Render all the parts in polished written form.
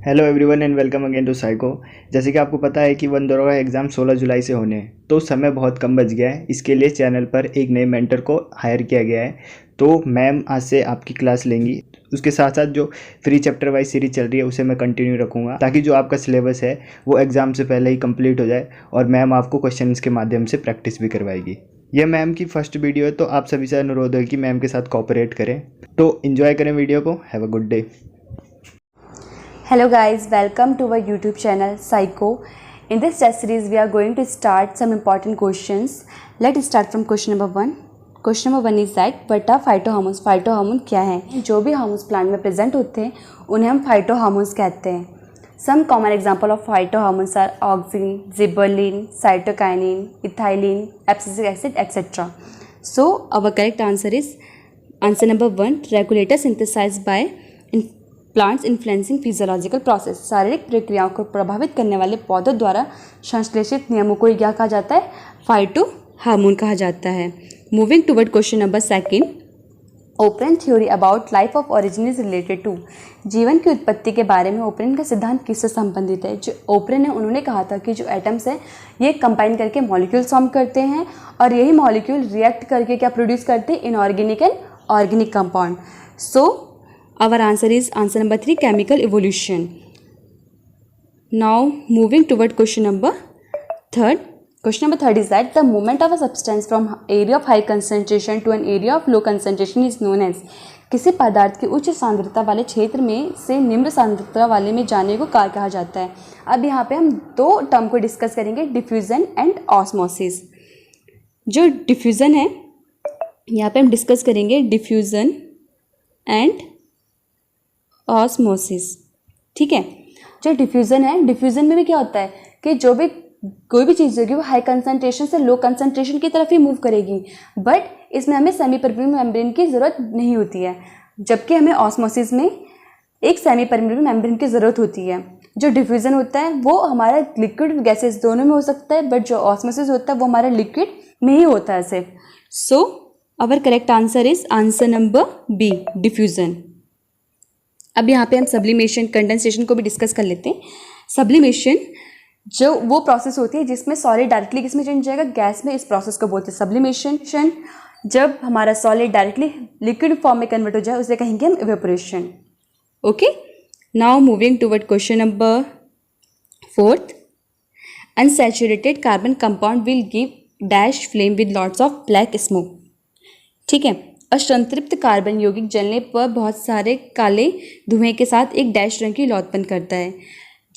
Hello everyone and welcome again to psycho. जैसे कि आपको पता है कि वंदरों का एग्ज़ाम 16 जुलाई से होने हैं, तो समय बहुत कम बच गया है। इसके लिए चैनल पर एक नए मेंटर को हायर किया गया है। तो मैम आज से आपकी क्लास लेंगी। उसके साथ साथ जो फ्री चैप्टर वाइज सीरीज चल रही है उसे मैं कंटिन्यू रखूँगा, ताकि जो आपका सिलेबस है वो एग्ज़ाम से पहले ही कंप्लीट हो जाए और मैम आपको क्वेश्चन के माध्यम से प्रैक्टिस भी करवाएगी। यह मैम की फर्स्ट वीडियो है, तो आप सभी से अनुरोध है कि मैम के साथ कोऑपरेट करें। तो इन्जॉय करें वीडियो को। Have a good day. Hello guys, welcome to our YouTube channel Psycho. In this test series we are going to start some important questions. Let's start from question number 1. Question number 1 is that what are phytohormones? Phytohormone क्या है? जो भी hormones plant में present होते हैं उन्हें हम फाइटोहार्मोन्स कहते हैं. Some common example of phytohormones are auxin, gibberellin, cytokinin, ethylene, abscisic acid, etc. So our correct answer is answer number 1. Regulator synthesized by plants influencing physiological process. शारीरिक प्रक्रियाओं को प्रभावित करने वाले पौधों द्वारा संश्लेषित नियमों को क्या कहा जाता है? फाइटोहार्मोन कहा जाता है. Moving toward question number 2. Oparin theory about life of origin is related to. जीवन की उत्पत्ति के बारे में ओपरेन का सिद्धांत किससे संबंधित है? जो ओपरेन है उन्होंने कहा था कि जो एटम्स है ये कंबाइन करके मॉलिक्यूल्स फॉर्म करते हैं और यही मॉलिक्यूल रिएक्ट करके क्या प्रोड्यूस करते हैं? Inorganic and organic compound. So our answer is answer number 3, chemical evolution. Now moving toward question number 3. Question number 3 is that the movement of a substance from area of high concentration to an area of low concentration is known as. किसी पदार्थ की उच्च सांद्रता वाले क्षेत्र में से निम्न सांद्रता वाले में जाने को क्या कहा जाता है? अब यहाँ पे हम दो टर्म को डिस्कस करेंगे, डिफ्यूजन एंड ऑस्मोसिस. जो डिफ्यूजन है यहाँ पे हम डिस्कस करेंगे डिफ्यूजन एंड ऑस्मोसिस. ठीक है. जो डिफ्यूज़न है, डिफ्यूज़न में भी क्या होता है कि जो भी कोई भी चीज़ होगी वो हाई कंसंट्रेशन से लो कंसंट्रेशन की तरफ ही मूव करेगी, बट इसमें हमें सेमी परमेबल मेम्ब्रेन की ज़रूरत नहीं होती है, जबकि हमें ऑस्मोसिस में एक सेमी परमेबल मेम्ब्रेन की ज़रूरत होती है. जो डिफ्यूज़न होता है वो हमारा लिक्विड गैसेस दोनों में हो सकता है, बट जो ऑस्मोसिस होता है वो हमारा लिक्विड में ही होता है सिर्फ. So our correct answer is answer number B, diffusion. अब यहाँ पे हम सब्लिमेशन, कंडेंसेशन को भी डिस्कस कर लेते हैं. सब्लिमेशन जो वो प्रोसेस होती है जिसमें सॉलिड डायरेक्टली किसमें चेंज जाएगा? गैस में. इस प्रोसेस को बोलते हैं सब्लिमेशन. जब हमारा सॉलिड डायरेक्टली लिक्विड फॉर्म में कन्वर्ट हो जाए उसे कहेंगे हम evaporation. Okay. Now moving toward question number 4. Unsaturated carbon compound will give dash flame with lots of black smoke. ठीक है. असंतृप्त कार्बन यौगिक जलने पर बहुत सारे काले धुएं के साथ एक डैश रंग की लौ उत्पन्न करता है.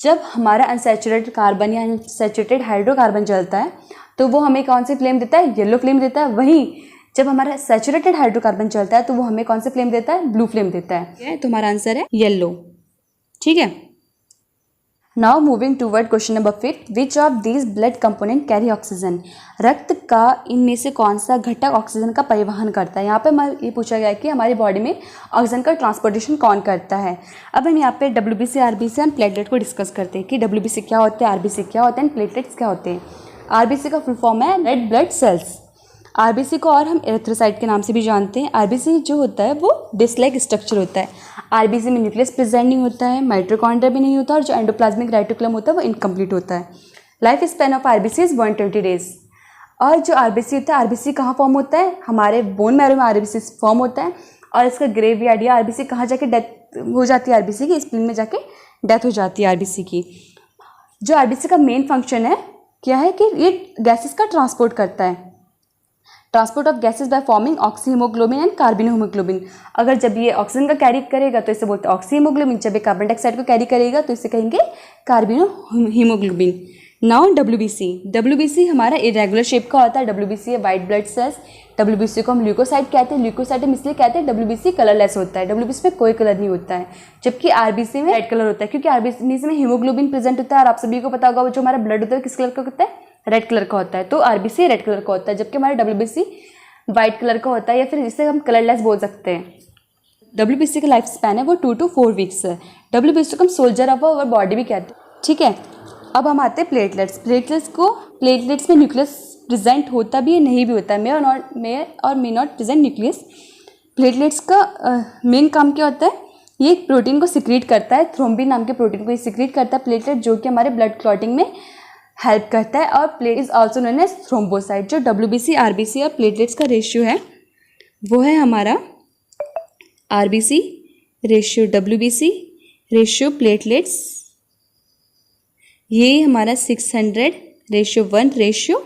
जब हमारा अनसैचुरेटेड कार्बन या अनसैचुरेटेड हाइड्रोकार्बन जलता है तो वो हमें कौन सी फ्लेम देता है? येलो फ्लेम देता है. वहीं जब हमारा सैचुरेटेड हाइड्रोकार्बन जलता है तो वो हमें कौन सी फ्लेम देता है? ब्लू फ्लेम देता है. तो हमारा आंसर है येलो. ठीक है. Now moving toward question number 5. Which of these blood component carry oxygen. रक्त का इनमें से कौन सा घटक ऑक्सीजन का परिवहन करता है? यहाँ पे हमारे ये पूछा गया है कि हमारी बॉडी में ऑक्सीजन का ट्रांसपोर्टेशन कौन करता है. अब हम यहाँ पे WBC, RBC एंड प्लेटलेट को डिस्कस करते हैं कि WBC क्या होते हैं, RBC क्या होते हैं एंड प्लेटलेट्स क्या होते हैं. RBC का फुल फॉर्म है रेड ब्लड सेल्स. RBC को और हम एरिथ्रोसाइट के नाम से भी जानते हैं. RBC जो होता है वो डिस्क लाइक स्ट्रक्चर होता है. RBC में न्यूक्लियस प्रेजेंट नहीं होता है, माइटोकॉन्ड्रिया भी नहीं होता, और जो एंडोप्लाज्मिक रेटिकुलम होता है वो इनकम्प्लीट होता है. Life span of RBC is 120 days. और जो RBC होता है, RBC कहाँ फॉर्म होता है? हमारे बोन मैरो में RBC फॉर्म होता है. और इसका ग्रेवयार्ड या RBC कहाँ जाके डेथ हो जाती है? RBC की स्प्लीन में जाके डेथ हो जाती है RBC की. जो RBC का मेन फंक्शन है क्या है कि ये गैसेस का ट्रांसपोर्ट करता है. Transport of gases by forming oxy haemoglobin and carbon haemoglobin. अगर जब ये ऑक्सीजन का कैरी करेगा तो इसे बोलते हैं ऑक्सी हीमोग्लोबिन. जब ये कार्बन डाइऑक्साइड को कैरी करेगा तो इसे कहेंगे कार्बन हीमोग्लोबिन. नाउ WBC हमारा इरेगुलर शेप का होता है. WBC है वाइट ब्लड सेल्स. WBC को हम ल्यूकोसाइट कहते हैं. ल्यूकोसाइट हम इसलिए कहते हैं WBC कलरलेस होता है. WBC में कोई कलर नहीं होता है, जबकि RBC में रेड कलर होता है, क्योंकि RBC में हीमोग्लोबिन प्रेजेंट होता है. और आप सभी को पता होगा जो हमारा ब्लड होता है किस कलर का होता है? रेड कलर का होता है. तो RBC रेड कलर का होता है, जबकि हमारा WBC वाइट कलर का होता है, या फिर जिसे हम कलरलेस बोल सकते हैं. WBC का लाइफ स्पैन है वो 2 to 4 वीक्स है. WBC को हम सोल्जर ऑफ आवर बॉडी भी कहते हैं. ठीक है. अब हम आते हैं प्लेटलेट्स. प्लेटलेट्स में न्यूक्लियस प्रेजेंट होता भी है, नहीं भी होता है. मे और may not present nucleus. Platelets का मेन काम क्या होता है? ये प्रोटीन को सिक्रीट करता है, थ्रोम्बिन नाम के प्रोटीन को ये सिक्रीट करता है प्लेटलेट, जो कि हमारे ब्लड क्लॉटिंग में हेल्प करता है। और plate is also known as thrombocyte. जो WBC RBC और प्लेटलेट्स का रेशियो है वो है हमारा RBC ratio WBC ratio platelets, ये हमारा 600 रेशियो 1 रेशियो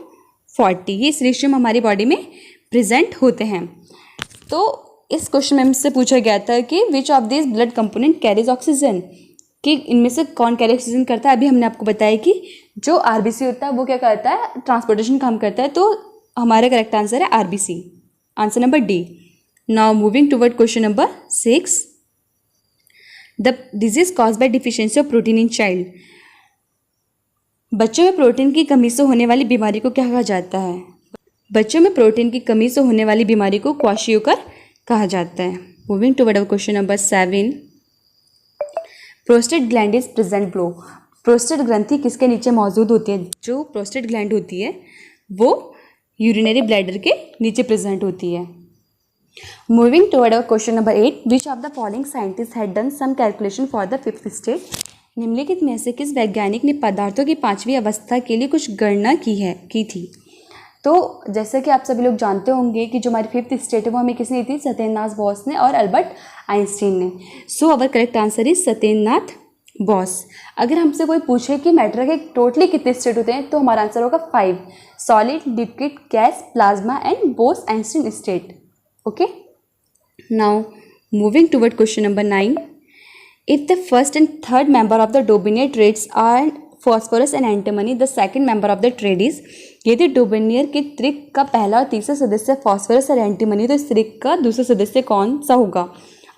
40, ये इस रेशियो में हमारी बॉडी में प्रेजेंट होते हैं। तो इस क्वेश्चन में हमसे पूछा गया था कि which of this blood component carries oxygen, कि इनमें से कौन कैरी ऑक्सीजन करता है। अभी हमने आपको बताया कि जो RBC होता है वो क्या करता है, ट्रांसपोर्टेशन काम करता है। तो हमारा करेक्ट आंसर है RBC, answer number D। Now moving toward question number 6, the disease cause by deficiency of protein in child. बच्चों में प्रोटीन की कमी से होने वाली बीमारी को क्या कहा जाता है? बच्चों में प्रोटीन की कमी से होने वाली बीमारी को क्वाशियोकर कहा जाता है। Moving toward our question number 7, prostate gland is present below. Prostate ग्रंथि किसके नीचे मौजूद होती है? जो प्रोस्टेट ग्लैंड होती है वो यूरिनरी ब्लैडर के नीचे प्रेजेंट होती है। Moving toward our question number 8, which of the following scientist had done some calculation for the 5th state. निम्नलिखित में से किस वैज्ञानिक ने पदार्थों की 5वीं अवस्था के लिए कुछ गणना की थी? तो जैसे कि आप सभी लोग जानते होंगे कि जो हमारी 5th स्टेट है वो हमें किसने दी थी? सत्येंद्रनाथ बोस ने और अल्बर्ट आइंस्टीन ने। So our correct answer is Satyendranath Bose. अगर हमसे कोई पूछे कि मैटर के टोटली कितने स्टेट होते हैं तो हमारा आंसर होगा 5, solid, liquid, gas, plasma and boss Einstein state. Okay, now moving toward question number 9, if the first and third member of the Dobinier traits are phosphorus and antimony, the second member of the trait is। यदि डोबिनियर के त्रिक का पहला और तीसरा सदस्य phosphorus और antimony, तो इस त्रिक का दूसरा सदस्य कौन सा होगा?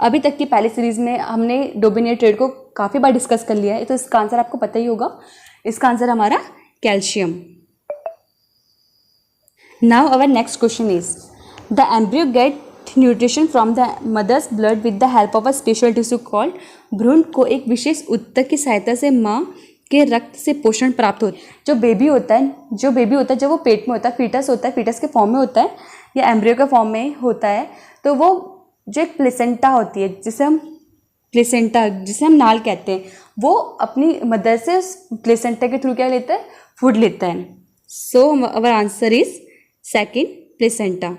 अभी तक की पहली सीरीज में हमने डोबिनियर ट्रेट को काफ़ी बार डिस्कस कर लिया है, तो इसका आंसर आपको पता ही होगा। इसका आंसर हमारा calcium. Now our next question is, the embryo get nutrition from the mother's blood with the help of a special tissue called. भ्रूण को एक विशेष ऊतक की सहायता से माँ के रक्त से पोषण प्राप्त होता है। जो बेबी होता है जब वो पेट में होता है, फीटस होता है, फीटस के फॉर्म में होता है या एम्ब्रियो के फॉर्म में होता है, तो वो जो एक प्लेसेंटा होती है जिसे हम नाल कहते हैं, वो अपनी मदर से उस प्लेसेंटा के थ्रू क्या लेता है? फूड लेता है। So our answer is second, placenta.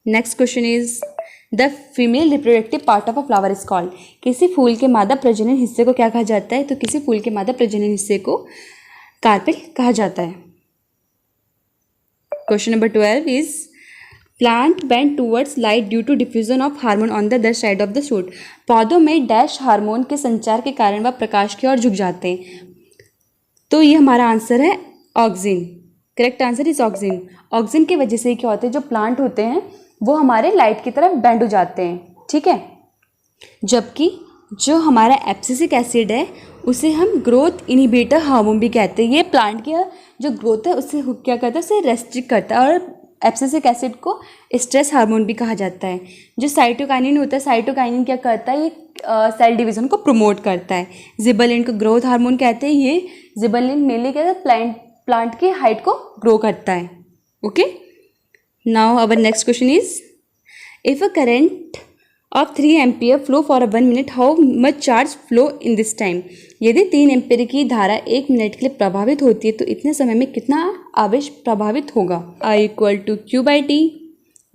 Next question is, the female reproductive part of a flower is called. किसी फूल के मादा प्रजनन हिस्से को क्या कहा जाता है? तो किसी फूल के मादा प्रजनन हिस्से को कार्पेल कहा जाता है। Question number 12 is, plant bend towards light due to diffusion of hormone on the other side of the shoot. पौधों में डैश हार्मोन के संचार के कारण वह प्रकाश की ओर झुक जाते हैं। तो ये हमारा आंसर है auxin. Correct answer is auxin. Auxin की वजह से क्या होता है, जो प्लांट होते हैं वो हमारे लाइट की तरफ बेंड हो जाते हैं, ठीक है। जबकि जो हमारा एब्सिसिक एसिड है उसे हम ग्रोथ इनहिबिटर हार्मोन भी कहते हैं। ये प्लांट की जो ग्रोथ है उससे क्या करता है, उसे रेस्ट्रिक्ट करता है। और एब्सिसिक एसिड को स्ट्रेस हार्मोन भी कहा जाता है। जो साइटोकाइनिन होता है, साइटोकाइनिन क्या करता है, ये सेल डिवीजन को प्रमोट करता है। जिबरलिन को ग्रोथ हार्मोन कहते हैं। ये जिबरलिन मेनली क्या है, प्लांट की हाइट को ग्रो करता है। Okay, now our next question is, if a current of 3 ampere flow for 1 minute, how much charge flow in this time. यदि 3 एम्पियर की धारा 1 मिनट के लिए प्रभावित होती है तो इतने समय में कितना आवेश प्रभावित होगा? I equal to Q/T।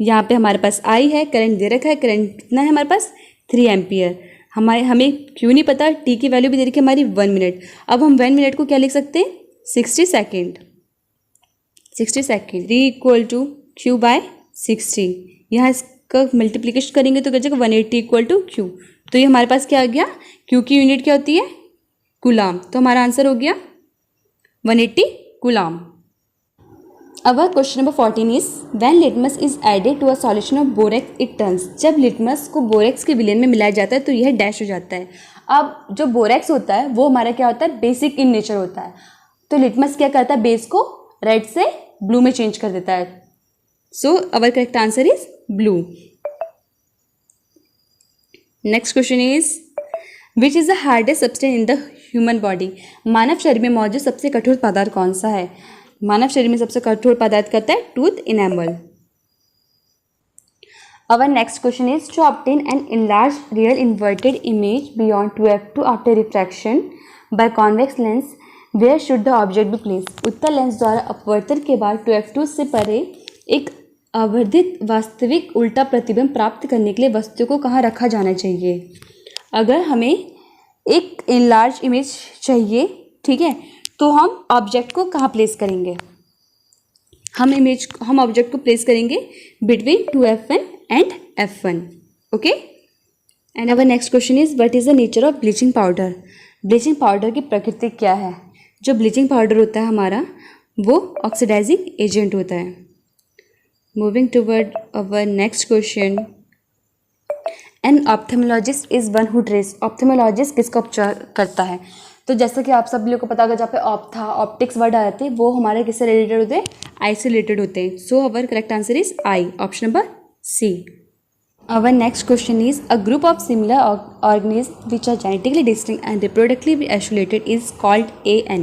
यहाँ पे हमारे पास I है, करंट दे रखा है। करंट कितना है हमारे पास? 3 एम्पियर। हमें Q नहीं पता, T की वैल्यू भी दे रखी है हमारी 1 मिनट। अब हम 1 मिनट को क्या लिख सकते हैं? 60 सेकेंड। 3 equal to Q/60। यहाँ इसका मल्टीप्लिकेशन करेंगे तो क्या जाएगा? 180 इक्वल टू Q। तो ये हमारे पास क्या आ गया? Q की यूनिट क्या होती है? कूलाम। तो हमारा आंसर हो गया 180 कूलाम। अब question number 14 is, when litmus is added to a solution of borax it turns. जब लिटमस को बोरेक्स के विलयन में मिलाया जाता है तो यह डैश हो जाता है। अब जो बोरेक्स होता है वो हमारा क्या होता है? बेसिक इन नेचर होता है। तो लिटमस क्या करता है? बेस को रेड से ब्लू में चेंज कर देता है। So our correct answer is blue. Next question is, which is the hardest substance in the human body. मानव शरीर में मौजूद सबसे कठोर पदार्थ कौन सा है? मानव शरीर में सबसे कठोर पदार्थ कहता है tooth enamel. Our next question is to obtain an enlarged real inverted image beyond 2f2 after refraction by convex lens, where should the object be placed? उत्तल लेंस द्वारा अपवर्तन के बाद 2f2 से परे एक आवर्धित वास्तविक उल्टा प्रतिबिंब प्राप्त करने के लिए वस्तु को कहाँ रखा जाना चाहिए? अगर हमें एक इनलार्ज इमेज चाहिए, ठीक है, तो हम ऑब्जेक्ट को कहाँ प्लेस करेंगे? हम ऑब्जेक्ट को प्लेस करेंगे between 2f1 and f1. Okay. And our next question is what is the nature of bleaching powder? Bleaching powder की प्रकृति क्या है? जो ब्लीचिंग पाउडर होता है हमारा, वो ऑक्सीडाइजिंग एजेंट होता है. Moving toward our next question. An ophthalmologist is one who treats. Ophthalmologist किसका उपचार करता है? तो जैसे कि आप सब लोगों को पता होगा, जहाँ पे ऑप्टिक्स वर्ड आ जाते हैं वो हमारे किससे रिलेटेड होते हैं? आई से रिलेटेड होते हैं. So our correct answer is eye, option number C. Our next question is a group of similar organisms which are genetically distinct and reproductively isolated is called AN.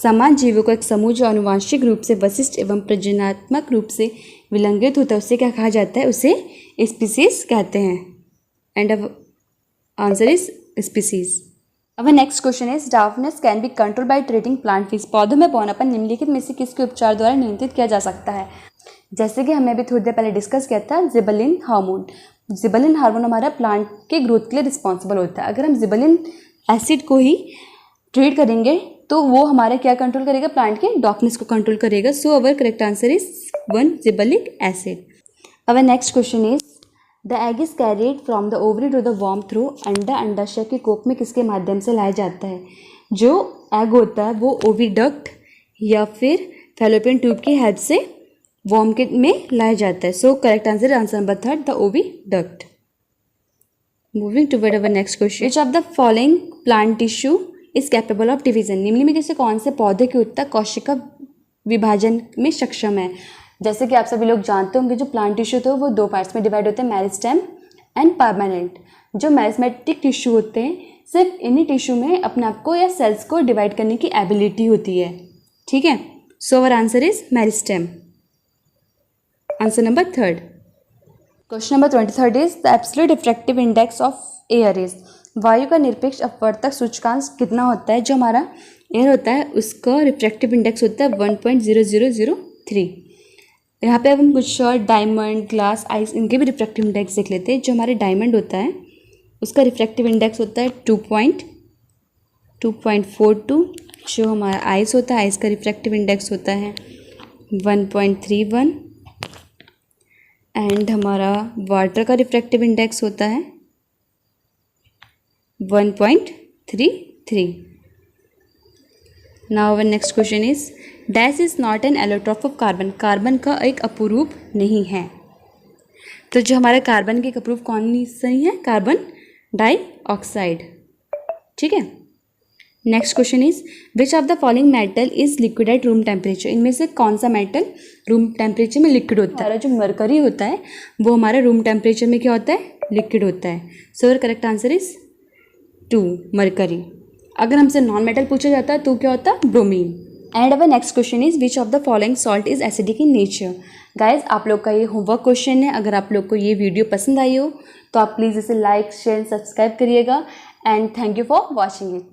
समान जीवों का एक समूह जो आनुवांशिक रूप से वशिष्ठ एवं प्रजननात्मक रूप से विलंगित होता है, उसे क्या कहा जाता है? उसे स्पीसीज कहते हैं. And answer is species. अब next question is darkness can be control by treating plant fees. पौधों में पौनापन निम्नलिखित में से किसके उपचार द्वारा नियंत्रित किया जा सकता है? जैसे कि हमने अभी थोड़ी देर पहले डिस्कस किया था, जिबेलिन हार्मोन. जिबेलिन हार्मोन हमारा प्लांट के ग्रोथ के लिए रिस्पॉन्सिबल होता है. अगर हम जिबेलिन एसिड को ही ट्रीट करेंगे तो वो हमारे क्या कंट्रोल करेगा? प्लांट के डॉर्कनेस को कंट्रोल करेगा. So our correct answer is 1 gibberellic acid. Our next question is the egg is carried from the ovary to the वॉर्म थ्रू. अंडा अंडाशय के कोप में किसके माध्यम से लाया जाता है? जो एग होता है वो ओविडक्ट या फिर फैलोपियन ट्यूब की हेल्प से वॉर्म के में लाया जाता है. So correct answer number 3 the oviduct. Moving toward our next question. Which of the following plant tissue is capable of division. निम्न में से कौन से पौधे के उत्तक कोशिका विभाजन में सक्षम है? जैसे कि आप सभी लोग जानते होंगे, जो प्लांट टिश्यू होते हैं वो 2 पार्ट्स में डिवाइड होते हैं, मेरिस्टेम एंड परमानेंट. जो मेरिस्मेटिक टिश्यू होते हैं, सिर्फ इन्हीं टिश्यू में अपने आप को या सेल्स को डिवाइड करने की एबिलिटी होती है. ठीक है. So our answer is meristem, answer number 3. Question number 23 is the absolute refractive index of air is. वायु का निरपेक्ष अपवर्तक सूचकांक कितना होता है? जो हमारा एयर होता है उसका रिफ्रैक्टिव इंडेक्स होता है 1.0003. यहाँ पे अब हम कुछ डायमंड, ग्लास, आइस, इनके भी रिफ्रैक्टिव इंडेक्स देख लेते हैं. जो हमारे डायमंड होता है उसका रिफ्रैक्टिव इंडेक्स होता है 2.42. जो हमारा आइस होता है, आइस का रिफ्रैक्टिव इंडेक्स होता है 1.31. एंड हमारा वाटर का रिफ्रैक्टिव इंडेक्स होता है 1.33. Now our next question is dash is not an allotrope of carbon. Carbon का एक अपूरूप नहीं है. तो जो हमारा कार्बन के एक अपूरूप कौन नहीं है? Carbon dioxide. ठीक है. Next question is which of the following metal is liquid at room temperature. इनमें से कौन सा मेटल रूम टेम्परेचर में लिक्विड होता है? हमारा जो मरकरी होता है वो हमारा रूम टेम्परेचर में क्या होता है? लिक्विड होता है. So correct answer is 2 mercury. अगर हमसे नॉन मेटल पूछा जाता है तो क्या होता है? Bromine. And our next question is which of the following salt is acidic in nature. Guys, आप लोग का ये होमवर्क क्वेश्चन है. अगर आप लोग को ये वीडियो पसंद आई हो तो आप प्लीज़ इसे लाइक, शेयर, सब्सक्राइब करिएगा. And thank you for watching it.